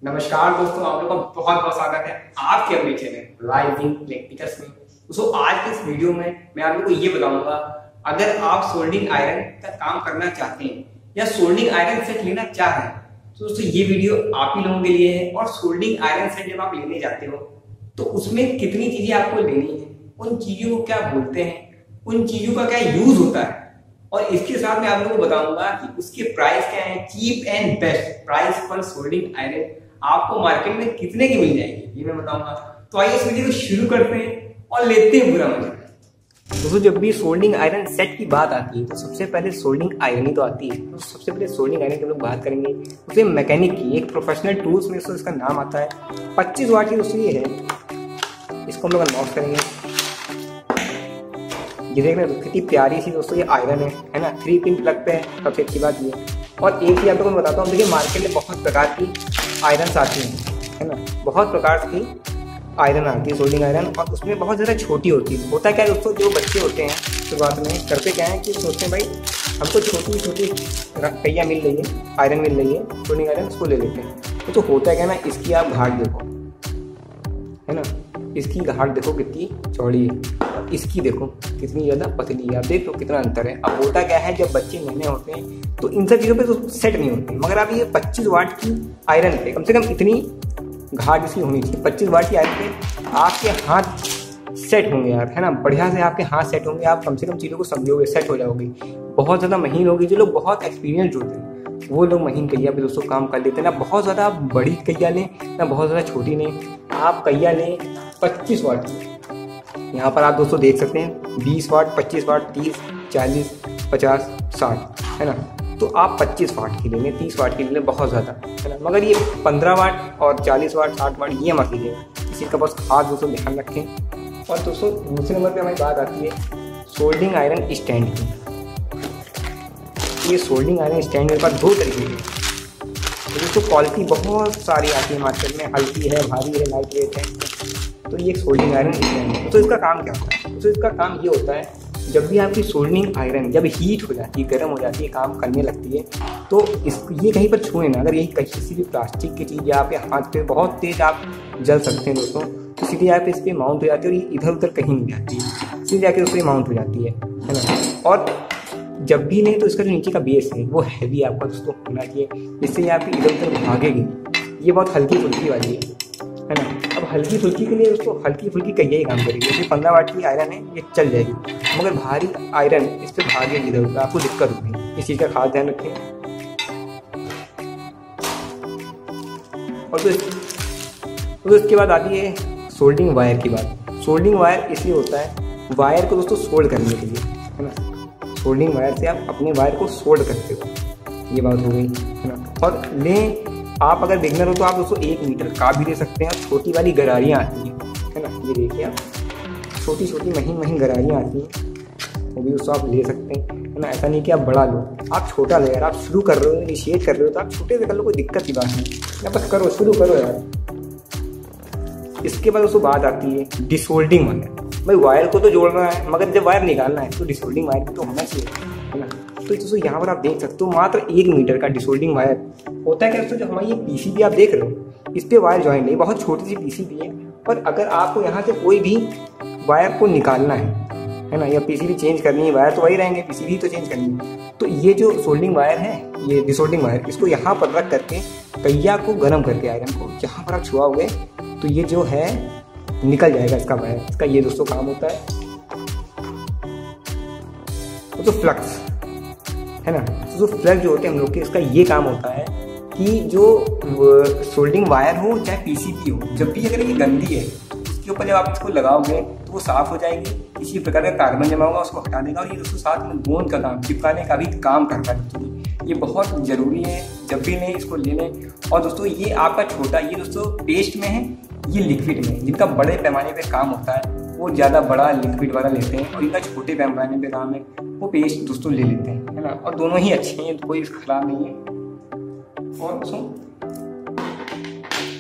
नमस्कार दोस्तों, आप लोगों का बहुत बहुत स्वागत है आपके अपने चैनल राइजिंग इलेक्ट्रिकल्स में। दोस्तों आज के इस वीडियो में मैं आप लोगों को ये बताऊंगा, अगर आप सोल्डिंग आयरन का काम करना चाहते हैं या सोल्डिंग आयरन सेट लेना चाह रहे हैं तो दोस्तों ये वीडियो आप ही लोगों के लिए है। और सोल्डिंग आयरन सेट जब आप लेने जाते हो तो उसमें कितनी चीजें आपको लेनी है, उन चीजों को क्या बोलते हैं, उन चीजों का क्या यूज होता है, और इसके साथ मैं आप लोगों को बताऊंगा कि उसके प्राइस क्या है। चीप एंड बेस्ट प्राइस पर सोल्डिंग आयरन आपको मार्केट में कितने की मिल जाएगी ये मैं बताऊंगा। तो आइए इस वीडियो को शुरू करते हैं और लेते हैं पूरा मजा। दोस्तों जब भी सोल्डिंग आयरन सेट की बात आती है तो सबसे पहले सोल्डिंग आयरन ही तो आती है। तो सबसे पहले सोल्डिंग आयरन की हम लोग बात करेंगे, उसे मैकेनिक की एक प्रोफेशनल टूल्स में दोस्तों इसका नाम आता है। 25 वाट की दोस्तों ये है, इसको हम लोग अनबॉक्स करेंगे। ये देख रहे हैं कितनी प्यारी सी दोस्तों ये आयरन है ना। 3 पिन प्लग पे है, सबसे अच्छी बात ये। और एक चीज आप लोगों को बताता हूँ, देखिए मार्केट में बहुत प्रकार की आयरन आती है ना, बहुत प्रकार की आयरन आती है सोल्डिंग आयरन, और उसमें बहुत ज़्यादा छोटी होती है। होता क्या है दोस्तों, जो बच्चे होते हैं शुरुआत में करते क्या है कि सोचते हैं भाई हमको छोटी छोटी पहिया मिल रही है, आयरन मिल रही है सोल्डिंग आयरन, उसको ले लेते हैं। तो होता क्या है ना, इसकी आप घाट देखो है ना, इसकी घाट देखो कितनी चौड़ी है, इसकी देखो कितनी ज़्यादा पतली है। आप देख लो कितना अंतर है। अब होता क्या है, जब बच्चे नए होते हैं तो इन सब चीज़ों पे तो सेट नहीं होते, मगर आप ये 25 वाट की आयरन पे कम से कम इतनी घाट इसकी होनी चाहिए। 25 वाट की आयरन पे आपके हाथ सेट होंगे यार, है ना, बढ़िया से आपके हाथ सेट होंगे। आप कम से कम चीज़ों को समझोगे, सेट हो जाओगे। बहुत ज़्यादा महीन होगी। जो लोग बहुत एक्सपीरियंस होते हैं वो लोग महीन कहिया पे दोस्तों काम कर लेते हैं ना। बहुत ज़्यादा आप बड़ी कहिया लें ना, बहुत ज़्यादा छोटी लें, आप कहिया लें 25 वाट की। यहाँ पर आप दोस्तों देख सकते हैं 20 वाट, 25 वाट, 30, 40, 50, 60 है ना। तो आप 25 वाट की ले लें, 30 वाट की ले लें, बहुत ज़्यादा है ना। मगर ये 15 वाट और 40 वाट, 60 वाट ये मत लीजिएगा, इसी का बस खास दोस्तों ध्यान रखें। और दोस्तों दूसरे नंबर पे हमारी बात आती है सोल्डिंग आयरन स्टैंड की। ये सोल्डिंग आयरन स्टैंड मेरे पास 2 तरीके के, तो दोस्तों क्वालिटी बहुत सारी आती है मार्केट में, हल्की है, भारी है, लाइट वेट है। तो ये एक सोल्डिंग आयरन स्टैंड है। तो इसका काम क्या होता है, तो इसका काम ये होता है, जब भी आपकी सोल्डिंग आयरन जब हीट हो जाती है, गर्म हो जाती है, काम करने लगती है, तो ये कहीं पर छुए ना, अगर यही किसी भी प्लास्टिक की चीज़ या आपके हाथ पे बहुत तेज आप जल सकते हैं दोस्तों, तो सीधे आप इस पर माउंट हो जाती है और ये इधर उधर कहीं नहीं जाती है, सीधे जाके उस पर माउंट हो जाती है ना। और जब भी नहीं तो इसका जो नीचे का बेस है वो हैवी आपका दोस्तों होना चाहिए, जिससे ये आपकी इधर उधर भागेगी। ये बहुत हल्की फुल्की वाली है ना। अब हल्की फुल्की के लिए दोस्तों हल्की फुल्की कहिया ही काम करेगी। जैसे 15 वाट की आयरन है ये चल जाएगी, मगर भारी आयरन इस पर भागेगी इधर उधर, आपको दिक्कत होगी। इस चीज़ का खास ध्यान रखें। और तो इसके बाद आती है सोल्डिंग वायर की बात। सोल्डिंग वायर इसलिए होता है वायर को दोस्तों सोल्ड करने के लिए, है ना। सोल्डिंग वायर से आप अपने वायर को सोल्ड करते हो, ये बात हो गई है ना। और लें आप अगर बिगनर हो तो आप दोस्तों 1 मीटर का भी ले सकते हैं। छोटी वाली गरारियाँ आती हैं, है ना, ये देखिए आप छोटी छोटी महीन महीन गरारियाँ आती हैं, वो भी दोस्तों आप ले सकते हैं, है ना। ऐसा नहीं कि आप बड़ा लो, आप छोटा ले यार। आप शुरू कर रहे हो, इनिशिएट कर रहे हो तो आप छोटे से कर लो, कोई दिक्कत की बात नहीं, या बस करो, शुरू करो यार। इसके बाद दोस्तों बात आती है डिसोल्डिंग वायर। भाई वायर को तो जोड़ना है, मगर जब वायर निकालना है तो डिसोल्डिंग वायर भी तो होना चाहिए, है ना। तो दोस्तों यहाँ पर आप देख सकते हो मात्र 1 मीटर का डिसोल्डिंग वायर होता है। क्या दोस्तों, जो हमारी ये पीसीबी आप देख रहे हो, इस पे वायर ज्वाइन नहीं, बहुत छोटी सी पीसीबी है। और अगर आपको यहाँ से कोई भी वायर को निकालना है ना, या पीसीबी चेंज करनी है, वायर तो वही रहेंगे, पीसीबी तो चेंज करनी है, तो ये जो सोल्डिंग वायर है, ये डिसोल्डिंग वायर, इसको यहाँ पर रख करके पहिया को गर्म करके आयरन को जहाँ पर आप छुआओगे तो ये जो है निकल जाएगा इसका वायर। इसका ये दोस्तों काम होता है। तो फ्लक्स है ना, तो फ्लक्स जो होते हैं हम लोग के, इसका ये काम होता है कि जो सोल्डिंग वायर हो चाहे पीसीबी हो, जब भी अगर ये गंदी है उसके ऊपर जब आप इसको लगाओगे तो वो साफ हो जाएगी। किसी प्रकार का कार्बन जमा होगा उसको हटा देगा, और ये दोस्तों साथ में गोंद का काम, चिपकाने का भी काम करता है। ये बहुत ज़रूरी है, जब भी लें इसको ले लें। और दोस्तों ये आपका छोटा, ये दोस्तों पेस्ट में है, ये लिक्विड में। जिनका बड़े पैमाने पे काम होता है वो ज़्यादा बड़ा लिक्विड वाला लेते हैं, और इनका छोटे पैमाने पे काम है वो पेस्ट दोस्तों ले लेते हैं, है ना। और दोनों ही अच्छे हैं, कोई खराब नहीं है। और दोस्तों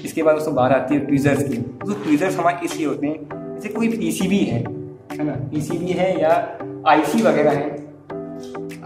इसके बाद दोस्तों बाहर आती है ट्वीजर्स की। तो ट्वीजर्स हमारे इसलिए होते हैं, जैसे कोई पीसीबी है ना, पीसीबी है या आईसी वगैरह है।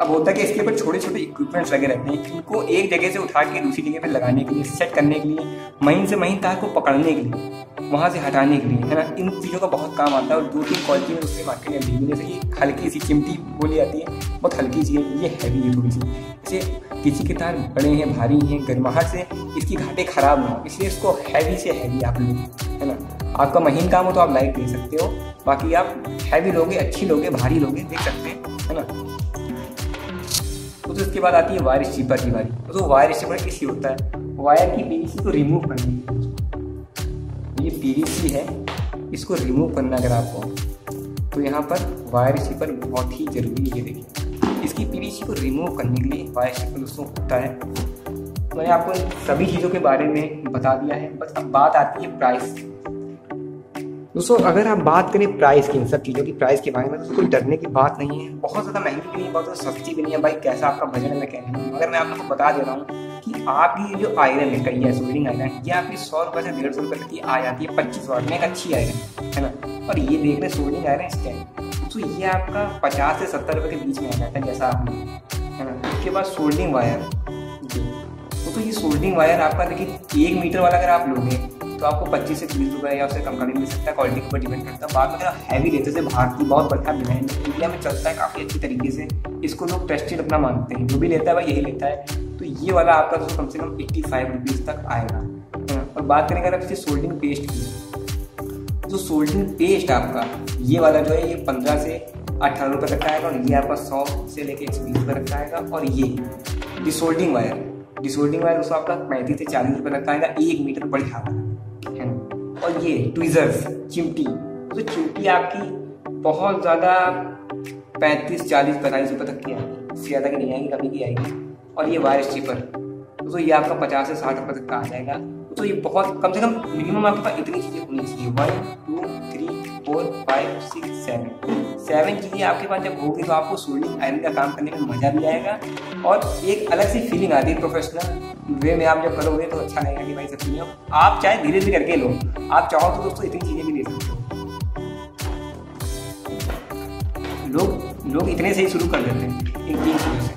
अब होता है कि इसके ऊपर छोटे छोटे इक्विपमेंट्स लगे रहते हैं, इनको एक जगह से उठा के दूसरी जगह पे लगाने के लिए, सेट करने के लिए, महीन से महीन तार को पकड़ने के लिए, वहाँ से हटाने के लिए, है ना। इन चीज़ों का बहुत काम आता है और 2-3 क्वालिटी में उससे मार्केट में अवेलेबल है। जैसे ये हल्की सी चिमटी बोली जाती है, बहुत हल्की सी है, ये हैवी है थोड़ी सी। जैसे किसी के तार बड़े हैं, भारी हैं, गर्माहट से इसकी घाटे खराब ना हो, इसलिए इसको हैवी से हैवी आप लोग, है ना। आपका महीन काम हो तो आप लाइट ले सकते हो, बाकी आप हैवी लोगे, अच्छी लोगे, भारी लोगे, देख सकते हैं, है ना। तो इसके बाद आती है वायर स्ट्रिपर की बारी। तो वायर स्ट्रिपर किसी होता है वायर की पीवीसी को रिमूव करने के लिए। ये पीवीसी है, इसको रिमूव करना अगर आपको, तो यहाँ पर वायर स्ट्रिपर बहुत ही जरूरी है। ये देखिए, इसकी पीवीसी को रिमूव करने के लिए वायर स्ट्रिपर दोस्तों होता है। मैंने आपको सभी चीज़ों के बारे में बता दिया है, बस अब बात आती है प्राइस। दोस्तों अगर आप बात करें प्राइस की, इन सब चीज़ों की प्राइस के बारे में, तो कोई डरने की बात नहीं है। बहुत ज़्यादा महंगी भी नहीं है, बहुत ज़्यादा सस्ती भी नहीं है। भाई कैसा आपका बजट है मैं कह रही हूँ, मगर मैं आप लोग को बता दे रहा हूँ कि आपकी जो आयरन है, कई है सोल्डिंग आयरन, ये आपकी 100 रुपये से 150 रुपये तक की आ जाती है 25 वाट में, एक अच्छी आयरन, है ना। और ये देख रहे सोल्डिंग आयरन स्टैंड, तो ये आपका 50 से 70 रुपये के बीच में आ जाता है, जैसा आपने, है ना। उसके बाद सोल्डिंग वायर जी, तो ये सोल्डिंग वायर आपका देखिए 1 मीटर वाला अगर आप लोगे तो आपको 25 से 30 रुपये या उससे कम का भी मिल सकता है, क्वालिटी के ऊपर डिपेंड करता है। बाद में अगर हैवी लेते से बाहर की बहुत बढ़िया ब्रांड है, इंडिया में चलता है काफ़ी अच्छी तरीके से, इसको लोग ट्रस्टेड अपना मानते हैं, जो भी लेता है भाई यही लेता है। तो ये वाला आपका तो कम से कम 85 रुपीज़ तक आएगा, है ना। और बात करें अगर आप इसे सोल्डिंग पेस्ट की, तो सोल्डिंग पेस्ट आपका ये वाला जो है ये 15 से 18 रुपये तक आएगा, और ये आपका 100 से लेकर 120 रुपये तक आएगा। और ये डिसोल्डिंग वायर दोस्तों आपका 35 से 40 रुपये तक आएगा, 1 मीटर बढ़िया है ना। और ये ट्विजर्स चिमटी, तो चिमटी आपकी बहुत ज़्यादा 35, 40, 45 रुपये तक की आएगी, इससे ज़्यादा की नहीं आएगी, कभी की आएगी। और ये वायर स्ट्रिपर, तो ये आपका 50 से 60 रुपये तक का आ जाएगा। तो ये बहुत कम से कम मिनिमम आपके पास इतनी चीज़ें होनी चाहिए, 1, 2, 3, 4, 5, 6, 7 चीज़ें आपके पास जब होगी तो आपको सोल्डिंग आयरन का काम करने में मज़ा भी आएगा और एक अलग सी फीलिंग आती है। प्रोफेशनल वे में आप जब करोगे तो अच्छा लगेगा कि भाई सब चीज़ें आप चाहे धीरे धीरे करके लो, आप चाहो तो दोस्तों इतनी चीज़ें भी ले सकते हो। लोग इतने से ही शुरू कर देते हैं, इन 3 चीज़ों से।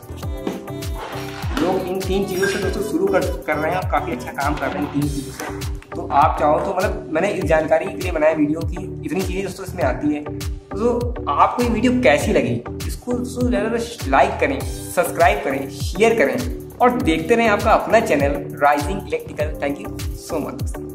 लोग इन 3 चीज़ों से दोस्तों शुरू कर रहे हैं और काफ़ी अच्छा काम कर रहे हैं 3 चीज़ों से। तो आप चाहो तो मतलब मैंने इस जानकारी के लिए बनाया वीडियो की इतनी चीज़ें दोस्तों इसमें आती है। तो आपको ये वीडियो कैसी लगी, इसको दोस्तों ज़्यादा लाइक करें, सब्सक्राइब करें, शेयर करें और देखते रहें आपका अपना channel rising electrical. Thank you so much.